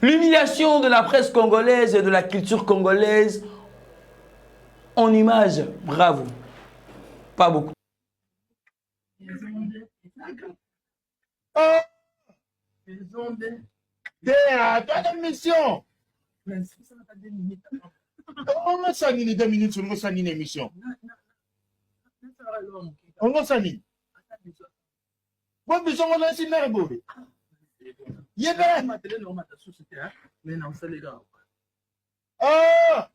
L'humiliation de la presse congolaise et de la culture congolaise en image, bravo. Pas beaucoup. Oh, t'as une mission. On a sani 2 minutes, on a sani une émission. On a sani. Bon, besoin on a sani nerbo. Ah.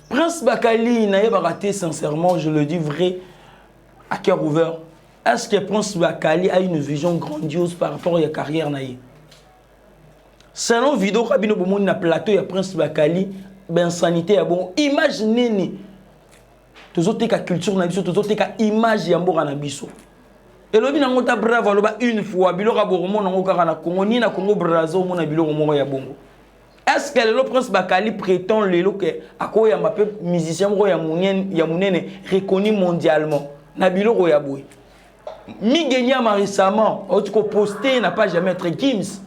Prince Bakali n'a pas raté sincèrement, je le dis vrai, à cœur ouvert. Est-ce que Prince Bakali a une vision grandiose par rapport à la carrière naïe? Selon vidéo Rabino Boumou na plateau ya Prince Bakali, ben sanité ya bon. Imaginez tozote ka culture na biso, tozote ka image ya mboka na biso. Et lobi nango ta bravo loba une fois biloko boromo nango kaka na Congo ni na Congo Brazzaville mo na biloko moko ya bongo. Est-ce que le Prince Bakali prétend lelo que akoya mapé musicien moko ya munene reconnu mondialement na biloko ya boy? Migenya récemment, tu ko posté n'a pas jamais être Gims.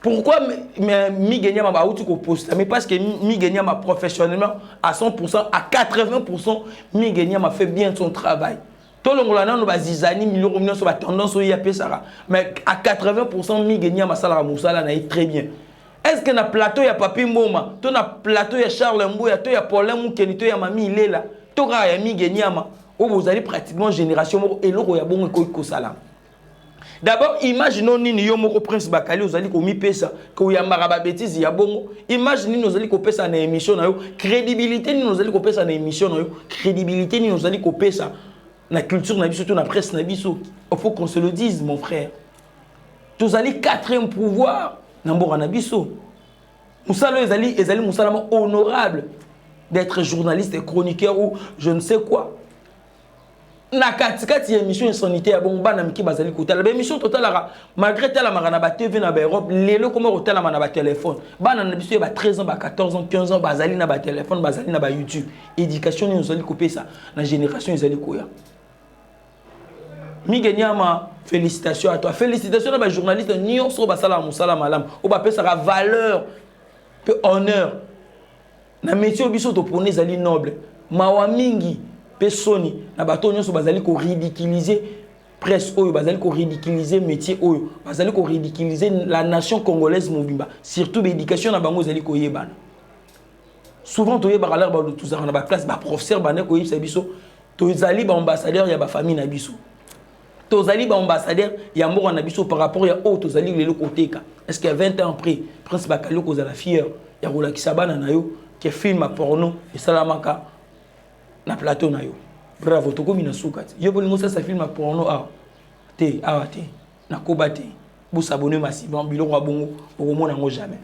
Pourquoi Migenya m'a outu ko posté? Mais parce que Migenya m'a professionnellement à 100%, à 80%, Migenya m'a fait bien son travail. Tout le monde a zizani millions sur la tendance au YAP Sarah. Mais à 80%, Migenya m'a salara moussala na très bien. Est-ce que na plateau ya Papi Moma, to na plateau ya Charles Mbouya, to ya Paulin Moukenito ya Mami Ilela, to ka ya Migenya ma, où vous allez pratiquement génération et l'eau ya bon ko salam. D'abord, imaginons ni yo moko Prince Bakali vous allez ko mi pesa, ko ya maraba bêtise ya bongo. Imaginez nous allez ko pesa na émission na yo, crédibilité ni nous allez ko pesa na émission na yo, crédibilité ni nous allez ko pesa na culture na biso, to na presse na biso. Il faut qu'on se le dise mon frère. Vous allez quatrième pouvoir na mboka na biso. Moussalo ezali moussalama honorable d'être journaliste et chroniqueur ou je ne sais quoi. Na katikati émission sanitaire bon bana miki bazali kotala émission totale malgré tala marana ba TV na ba Europe lelo comme hôtel na ba téléphone bana na biso ba 13 ans ba 14 ans 15 ans bazali na ba téléphone bazali na ba YouTube éducation ni ozali couper ça na génération ezali koya Migenya félicitations à toi félicitations à ba journaliste nyonso ba sala musala malam o ba pesa ka valeur que honneur na métier biso to pone ezali noble mawa mingi Sony, na bato nyonso bazali ko ridiculiser presse oyo, bazali ko ridiculiser métier oyo, bazali ko ridiculiser la nation congolaise mobimba, surtout l'éducation na bango zali ko yebana. Souvent to yeba l'air ba tout ça na ba classe ba professeur bané ko yebisa biso, to zali ba ambassadeur ya ba famille na biso. To zali ba ambassadeur ya moko na biso par rapport ya o to zali lelo koteka. Est-ce que 20 ans après Prince Bakali ko zala fier ya rolakisa bana na yo ke film porno et salamaka na plateau na yo bravo to komi na sukati yo bolingo ça film porno te na kobate bu s'abonner massivement biloko bongo okomona ngo jamais.